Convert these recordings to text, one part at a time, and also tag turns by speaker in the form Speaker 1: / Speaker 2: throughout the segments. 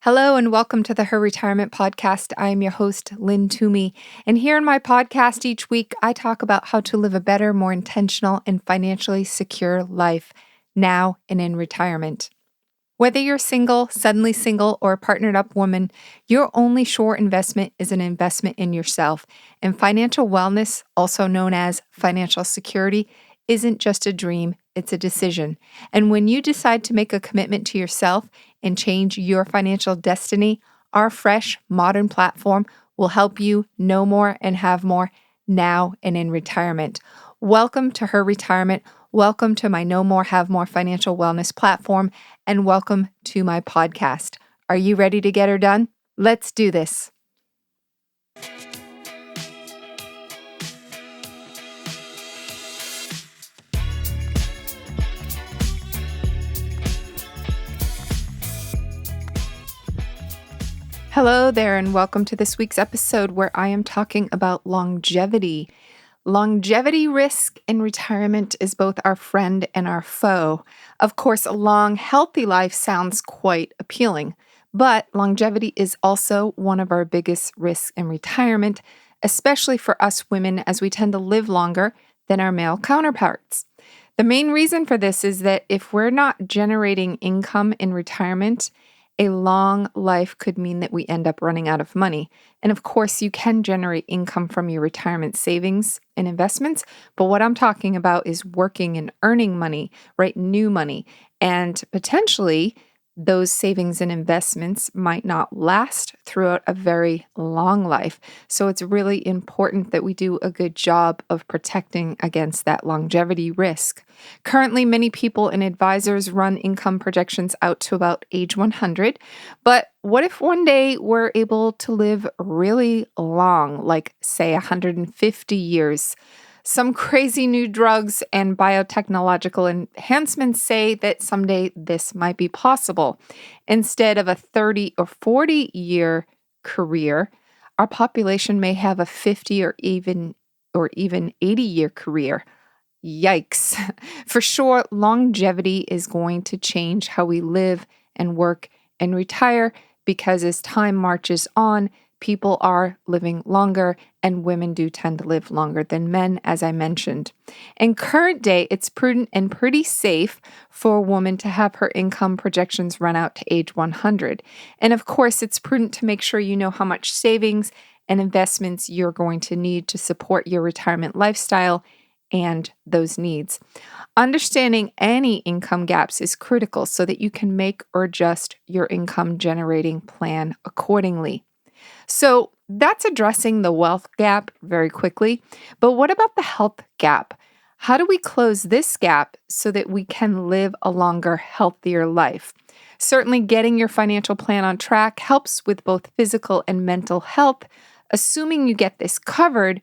Speaker 1: Hello and welcome to the Her Retirement Podcast. I am your host, Lynn Toomey. And here in my podcast each week, I talk about how to live a better, more intentional, and financially secure life now and in retirement. Whether you're single, suddenly single, or a partnered up woman, your only sure investment is an investment in yourself. And financial wellness, also known as financial security, isn't just a dream, it's a decision. And when you decide to make a commitment to yourself and change your financial destiny, our fresh, modern platform will help you know more and have more now and in retirement. Welcome to Her Retirement. Welcome to my Know More, Have More financial wellness platform, and welcome to my podcast. Are you ready to get her done? Let's do this. Hello there, and welcome to this week's episode where I am talking about longevity. Longevity risk in retirement is both our friend and our foe. Of course, a long, healthy life sounds quite appealing, but longevity is also one of our biggest risks in retirement, especially for us women as we tend to live longer than our male counterparts. The main reason for this is that if we're not generating income in retirement, a long life could mean that we end up running out of money. And of course, you can generate income from your retirement savings and investments. But what I'm talking about is working and earning money, right? New money. And potentially, those savings and investments might not last throughout a very long life. So it's really important that we do a good job of protecting against that longevity risk. Currently, many people and advisors run income projections out to about age 100. But what if one day we're able to live really long, like say 150 years? Some crazy new drugs and biotechnological enhancements say that someday this might be possible. Instead of a 30 or 40-year career, our population may have a 50 or even 80-year career. Yikes. For sure, longevity is going to change how we live and work and retire because as time marches on, people are living longer and women do tend to live longer than men, as I mentioned. In current day, it's prudent and pretty safe for a woman to have her income projections run out to age 100. And of course, it's prudent to make sure you know how much savings and investments you're going to need to support your retirement lifestyle and those needs. Understanding any income gaps is critical so that you can make or adjust your income generating plan accordingly. So that's addressing the wealth gap very quickly. But what about the health gap? How do we close this gap so that we can live a longer, healthier life? Certainly, getting your financial plan on track helps with both physical and mental health. Assuming you get this covered,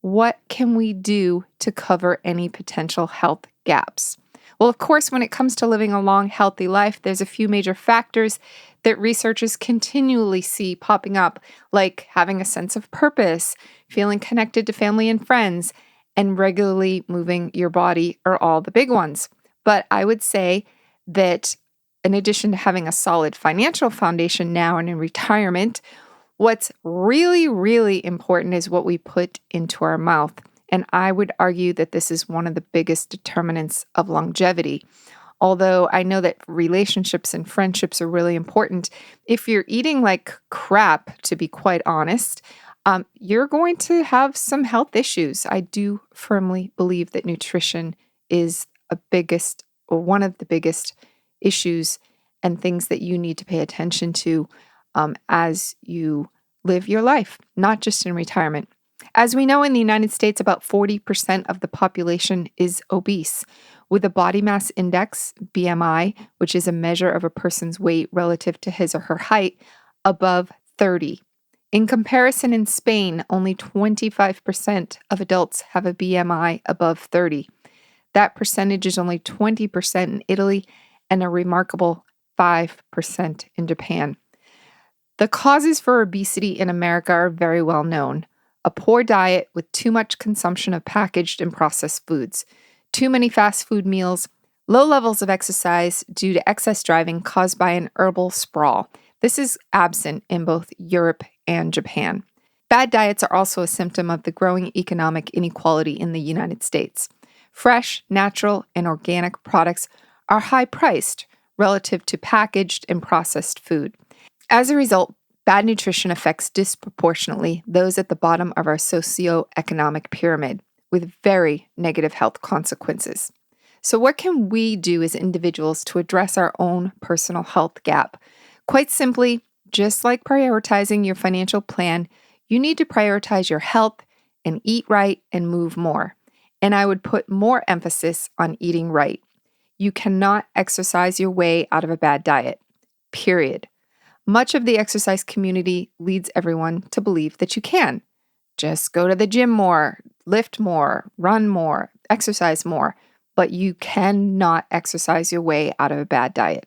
Speaker 1: what can we do to cover any potential health gaps? Well, of course, when it comes to living a long, healthy life, there's a few major factors that researchers continually see popping up, like having a sense of purpose, feeling connected to family and friends, and regularly moving your body are all the big ones. But I would say that in addition to having a solid financial foundation now and in retirement, what's really, really important is what we put into our mouth. And I would argue that this is one of the biggest determinants of longevity. Although I know that relationships and friendships are really important, if you're eating like crap, to be quite honest, you're going to have some health issues. I do firmly believe that nutrition is one of the biggest issues and things that you need to pay attention to as you live your life, not just in retirement. As we know, in the United States, about 40% of the population is obese, with a body mass index, BMI, which is a measure of a person's weight relative to his or her height, above 30. In comparison, in Spain, only 25% of adults have a BMI above 30. That percentage is only 20% in Italy and a remarkable 5% in Japan. The causes for obesity in America are very well known. A poor diet with too much consumption of packaged and processed foods, too many fast food meals, low levels of exercise due to excess driving caused by an herbal sprawl. This is absent in both Europe and Japan. Bad diets are also a symptom of the growing economic inequality in the United States. Fresh, natural, and organic products are high-priced relative to packaged and processed food. As a result, bad nutrition affects disproportionately those at the bottom of our socioeconomic pyramid, with very negative health consequences. So, what can we do as individuals to address our own personal health gap? Quite simply, just like prioritizing your financial plan, you need to prioritize your health and eat right and move more. And I would put more emphasis on eating right. You cannot exercise your way out of a bad diet, period. Much of the exercise community leads everyone to believe that you can. Just go to the gym more, lift more, run more, exercise more, but you cannot exercise your way out of a bad diet.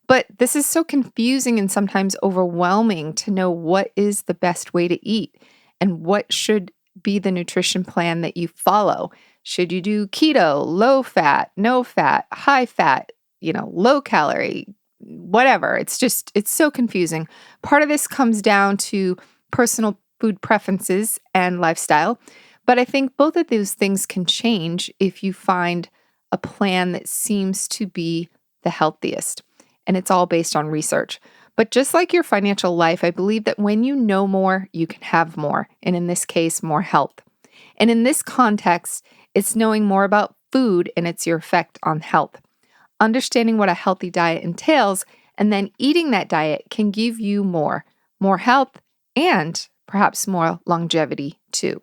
Speaker 1: But this is so confusing and sometimes overwhelming to know what is the best way to eat and what should be the nutrition plan that you follow. Should you do keto, low fat, no fat, high fat, low calorie, whatever? It's so confusing. Part of this comes down to personal food preferences and lifestyle, but I think both of those things can change if you find a plan that seems to be the healthiest. And it's all based on research. But just like your financial life, I believe that when you know more, you can have more. And in this case, more health. And in this context, it's knowing more about food and its your effect on health. Understanding what a healthy diet entails and then eating that diet can give you more health and perhaps more longevity too.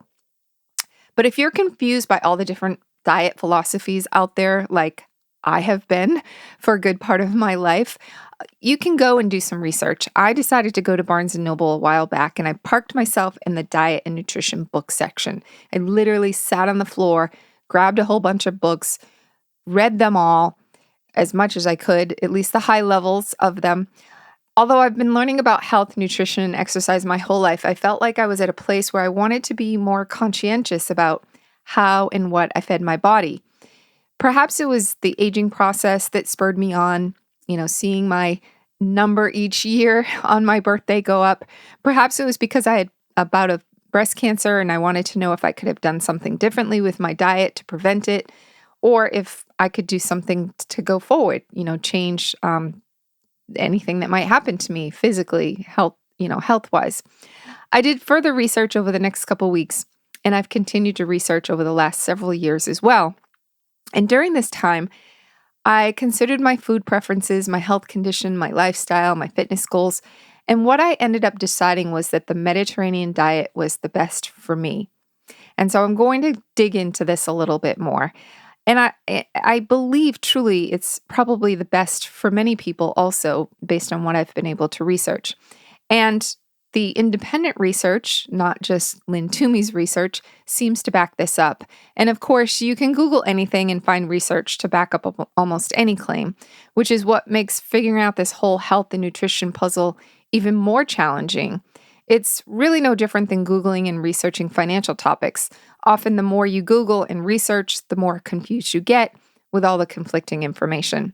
Speaker 1: But if you're confused by all the different diet philosophies out there, like I have been for a good part of my life, you can go and do some research. I decided to go to Barnes & Noble a while back, and I parked myself in the diet and nutrition book section. I literally sat on the floor, grabbed a whole bunch of books, read them all as much as I could, at least the high levels of them. Although I've been learning about health, nutrition, and exercise my whole life, I felt like I was at a place where I wanted to be more conscientious about how and what I fed my body. Perhaps it was the aging process that spurred me on, seeing my number each year on my birthday go up. Perhaps it was because I had a bout of breast cancer and I wanted to know if I could have done something differently with my diet to prevent it, or if I could do something to go forward, change anything that might happen to me physically, health-wise. I did further research over the next couple weeks, and I've continued to research over the last several years as well. And during this time, I considered my food preferences, my health condition, my lifestyle, my fitness goals, and what I ended up deciding was that the Mediterranean diet was the best for me. And so I'm going to dig into this a little bit more. And I believe truly it's probably the best for many people also, based on what I've been able to research. And the independent research, not just Lynn Toomey's research, seems to back this up. And of course, you can Google anything and find research to back up almost any claim, which is what makes figuring out this whole health and nutrition puzzle even more challenging. It's really no different than Googling and researching financial topics. Often the more you Google and research, the more confused you get with all the conflicting information.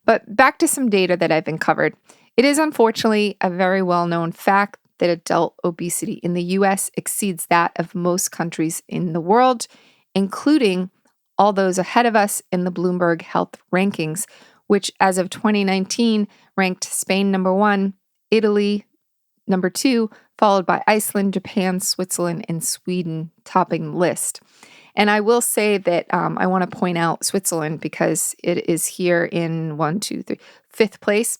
Speaker 1: But back to some data that I've uncovered. It is unfortunately a very well-known fact that adult obesity in the U.S. exceeds that of most countries in the world, including all those ahead of us in the Bloomberg Health Rankings, which as of 2019 ranked Spain number 1, Italy number 2, followed by Iceland, Japan, Switzerland, and Sweden topping the list. And I will say that I want to point out Switzerland because it is here in 5th place.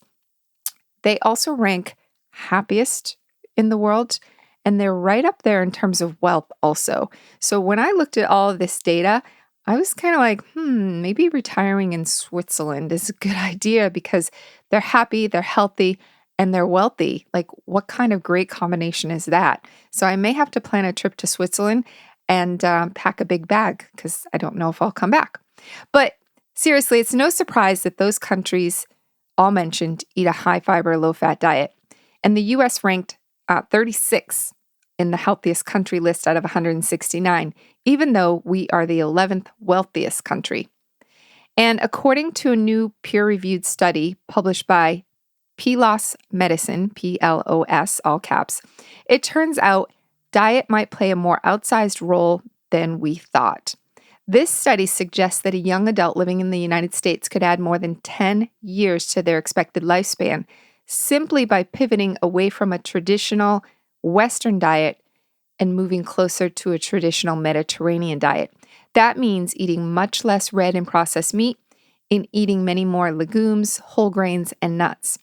Speaker 1: They also rank happiest in the world, and they're right up there in terms of wealth also. So when I looked at all of this data, I was kind of like, maybe retiring in Switzerland is a good idea because they're happy, they're healthy, and they're wealthy. Like, what kind of great combination is that? So I may have to plan a trip to Switzerland and pack a big bag because I don't know if I'll come back. But seriously, it's no surprise that those countries all mentioned eat a high fiber, low fat diet. And the U.S. ranked 36 in the healthiest country list out of 169, even though we are the 11th wealthiest country. And according to a new peer-reviewed study published by PLOS Medicine, PLOS, all caps, it turns out diet might play a more outsized role than we thought. This study suggests that a young adult living in the United States could add more than 10 years to their expected lifespan simply by pivoting away from a traditional Western diet and moving closer to a traditional Mediterranean diet. That means eating much less red and processed meat and eating many more legumes, whole grains, and nuts.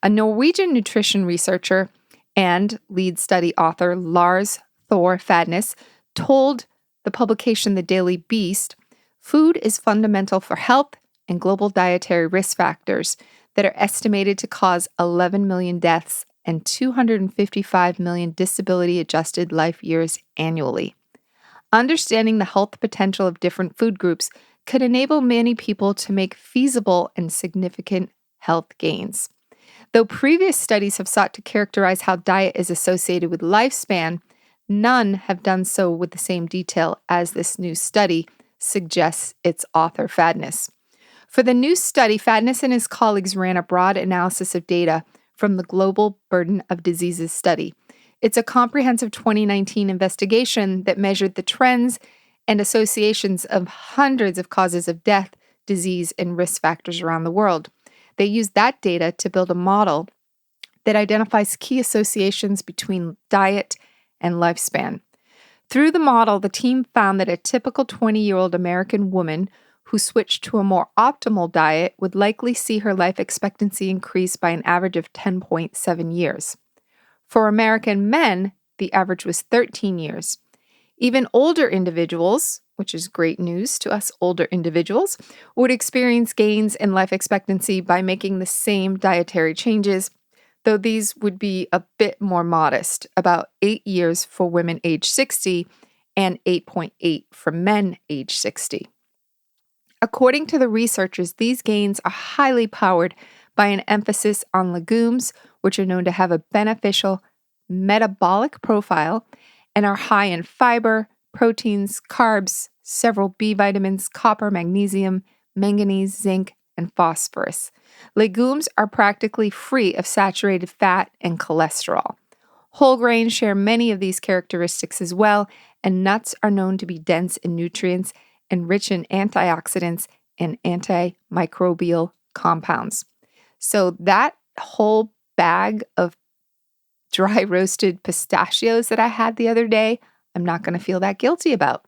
Speaker 1: A Norwegian nutrition researcher and lead study author Lars Thor Fadnes told the publication The Daily Beast, food is fundamental for health and global dietary risk factors that are estimated to cause 11 million deaths and 255 million disability-adjusted life years annually. Understanding the health potential of different food groups could enable many people to make feasible and significant health gains. Though previous studies have sought to characterize how diet is associated with lifespan, none have done so with the same detail as this new study suggests its author, Fadnes. For the new study, Fadnes and his colleagues ran a broad analysis of data from the Global Burden of Diseases study. It's a comprehensive 2019 investigation that measured the trends and associations of hundreds of causes of death, disease, and risk factors around the world. They used that data to build a model that identifies key associations between diet and lifespan. Through the model, the team found that a typical 20-year-old American woman who switched to a more optimal diet would likely see her life expectancy increase by an average of 10.7 years. For American men, the average was 13 years. Even older individuals, which is great news to us older individuals, would experience gains in life expectancy by making the same dietary changes, though these would be a bit more modest, about 8 years for women age 60 and 8.8 for men age 60. According to the researchers, these gains are highly powered by an emphasis on legumes, which are known to have a beneficial metabolic profile and are high in fiber, proteins, carbs, several B vitamins, copper, magnesium, manganese, zinc, and phosphorus. Legumes are practically free of saturated fat and cholesterol. Whole grains share many of these characteristics as well, and nuts are known to be dense in nutrients and rich in antioxidants and antimicrobial compounds. So that whole bag of dry roasted pistachios that I had the other day, I'm not going to feel that guilty about.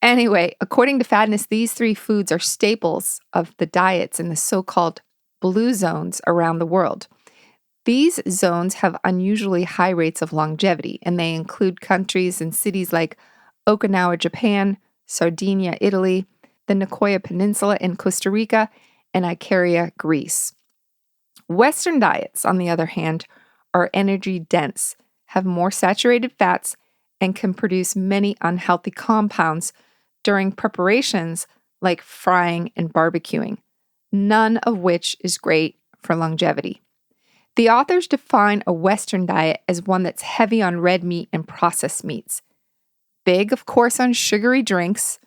Speaker 1: Anyway, according to Fadnes, these three foods are staples of the diets in the so-called blue zones around the world. These zones have unusually high rates of longevity, and they include countries and cities like Okinawa, Japan, Sardinia, Italy, the Nicoya Peninsula in Costa Rica, and Icaria, Greece. Western diets, on the other hand, are energy dense, have more saturated fats, and can produce many unhealthy compounds during preparations like frying and barbecuing, none of which is great for longevity. The authors define a Western diet as one that's heavy on red meat and processed meats, big, of course, on sugary drinks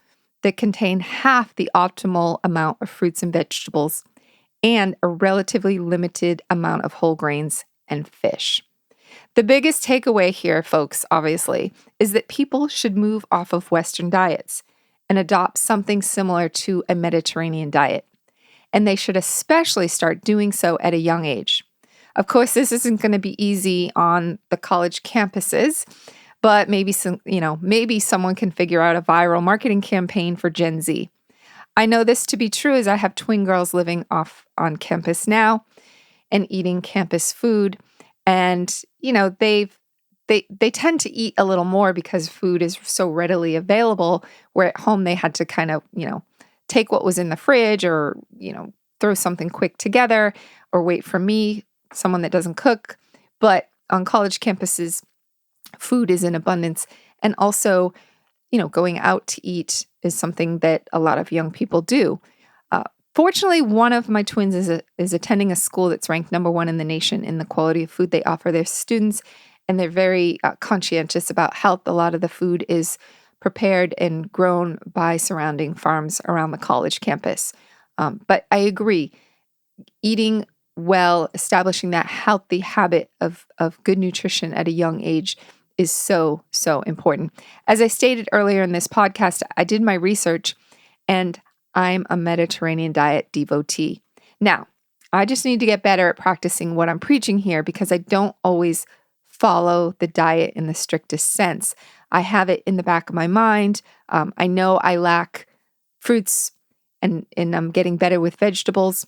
Speaker 1: that contain half the optimal amount of fruits and vegetables, and a relatively limited amount of whole grains and fish. The biggest takeaway here, folks, obviously, is that people should move off of Western diets and adopt something similar to a Mediterranean diet. And they should especially start doing so at a young age. Of course, this isn't going to be easy on the college campuses, but maybe someone can figure out a viral marketing campaign for Gen Z. I know this to be true as I have twin girls living off on campus now and eating campus food. And, they tend to eat a little more because food is so readily available, where at home they had to kind of, take what was in the fridge or, throw something quick together or wait for me, someone that doesn't cook. But on college campuses, food is in abundance. And also, going out to eat is something that a lot of young people do. Fortunately, one of my twins is attending a school that's ranked number one in the nation in the quality of food they offer their students, and they're very conscientious about health. A lot of the food is prepared and grown by surrounding farms around the college campus. But I agree, eating well, establishing that healthy habit of good nutrition at a young age is so, so important. As I stated earlier in this podcast, I did my research and I'm a Mediterranean diet devotee. Now, I just need to get better at practicing what I'm preaching here because I don't always follow the diet in the strictest sense. I have it in the back of my mind. I know I lack fruits and I'm getting better with vegetables.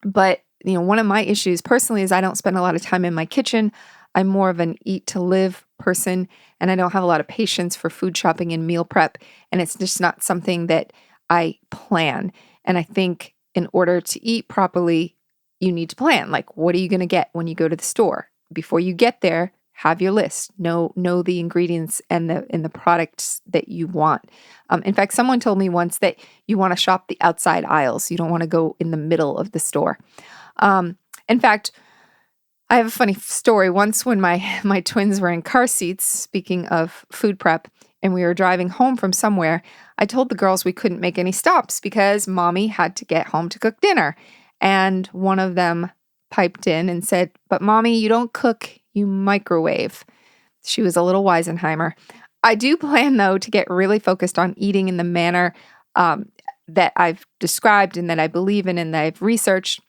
Speaker 1: But, one of my issues personally is I don't spend a lot of time in my kitchen. I'm more of an eat to live person, and I don't have a lot of patience for food shopping and meal prep. And it's just not something that I plan. And I think in order to eat properly, you need to plan. Like, what are you going to get when you go to the store? Before you get there, have your list. Know the ingredients and the products that you want. In fact, someone told me once that you want to shop the outside aisles. You don't want to go in the middle of the store. In fact, I have a funny story. Once when my twins were in car seats, speaking of food prep, and we were driving home from somewhere, I told the girls we couldn't make any stops because mommy had to get home to cook dinner. And one of them piped in and said, "But mommy, you don't cook, you microwave." She was a little Weisenheimer. I do plan, though, to get really focused on eating in the manner that I've described and that I believe in and that I've researched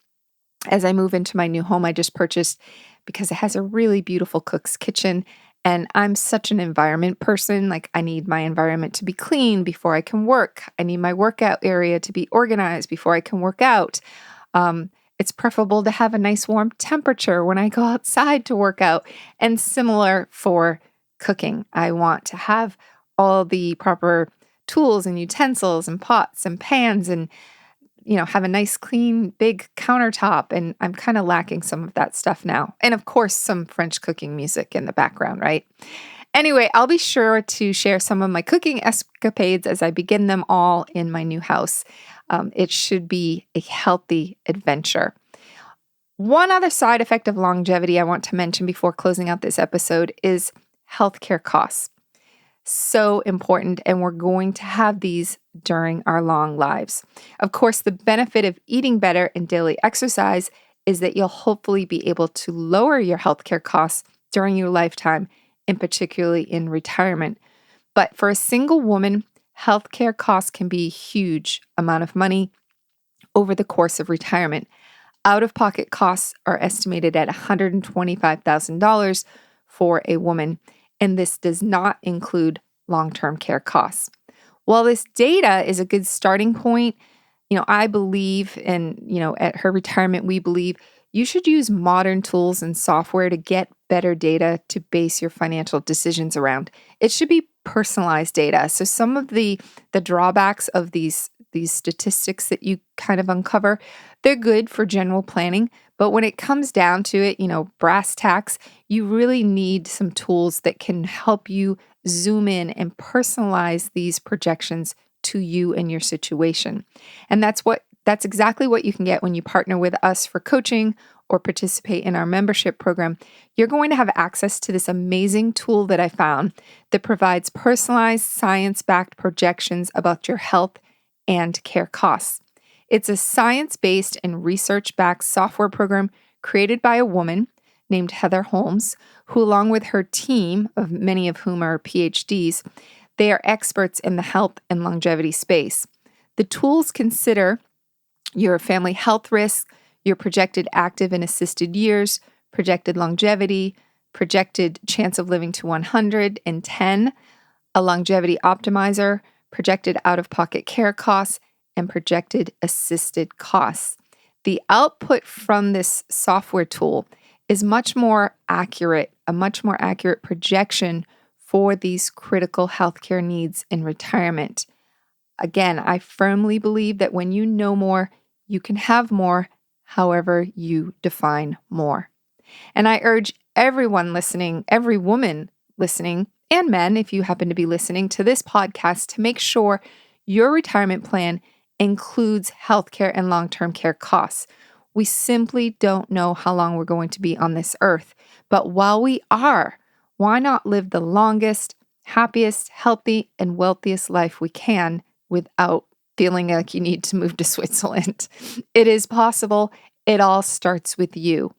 Speaker 1: as I move into my new home I just purchased, because it has a really beautiful cook's kitchen. And I'm such an environment person. Like, I need my environment to be clean before I can work. I need my workout area to be organized before I can work out. It's preferable to have a nice warm temperature when I go outside to work out. And similar for cooking. I want to have all the proper tools and utensils and pots and pans and, have a nice, clean, big countertop. And I'm kind of lacking some of that stuff now. And of course, some French cooking music in the background, right? Anyway, I'll be sure to share some of my cooking escapades as I begin them all in my new house. It should be a healthy adventure. One other side effect of longevity I want to mention before closing out this episode is healthcare costs. So important, and we're going to have these during our long lives. Of course, the benefit of eating better and daily exercise is that you'll hopefully be able to lower your healthcare costs during your lifetime, and particularly in retirement. But for a single woman, healthcare costs can be a huge amount of money over the course of retirement. Out-of-pocket costs are estimated at $125,000 for a woman, and this does not include long-term care costs. While this data is a good starting point, I believe, and at her retirement, we believe you should use modern tools and software to get better data to base your financial decisions around. It should be personalized data. So some of the drawbacks of these statistics that you kind of uncover, they're good for general planning. But when it comes down to it, brass tacks, you really need some tools that can help you zoom in and personalize these projections to you and your situation. And that's exactly what you can get when you partner with us for coaching or participate in our membership program. You're going to have access to this amazing tool that I found that provides personalized, science-backed projections about your health and care costs. It's a science-based and research-backed software program created by a woman named Heather Holmes, who, along with her team, of many of whom are PhDs, they are experts in the health and longevity space. The tools consider your family health risk, your projected active and assisted years, projected longevity, projected chance of living to 110, a longevity optimizer, projected out-of-pocket care costs, and projected assisted costs. The output from this software tool is much more accurate, a much more accurate projection for these critical healthcare needs in retirement. Again, I firmly believe that when you know more, you can have more, however you define more. And I urge everyone listening, every woman listening, and men, if you happen to be listening to this podcast, to make sure your retirement plan includes healthcare and long-term care costs. We simply don't know how long we're going to be on this earth. But while we are, why not live the longest, happiest, healthy, and wealthiest life we can without feeling like you need to move to Switzerland? It is possible, It all starts with you.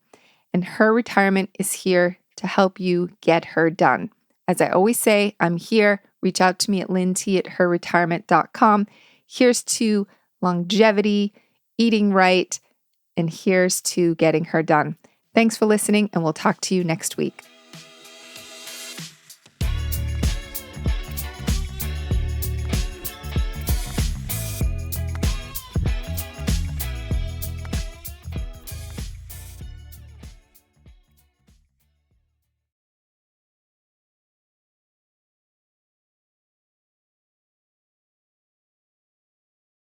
Speaker 1: And her retirement is here to help you get her done. As I always say, I'm here. Reach out to me at lynnt@herretirement.com. Here's to longevity, eating right, and here's to getting her done. Thanks for listening, and we'll talk to you next week.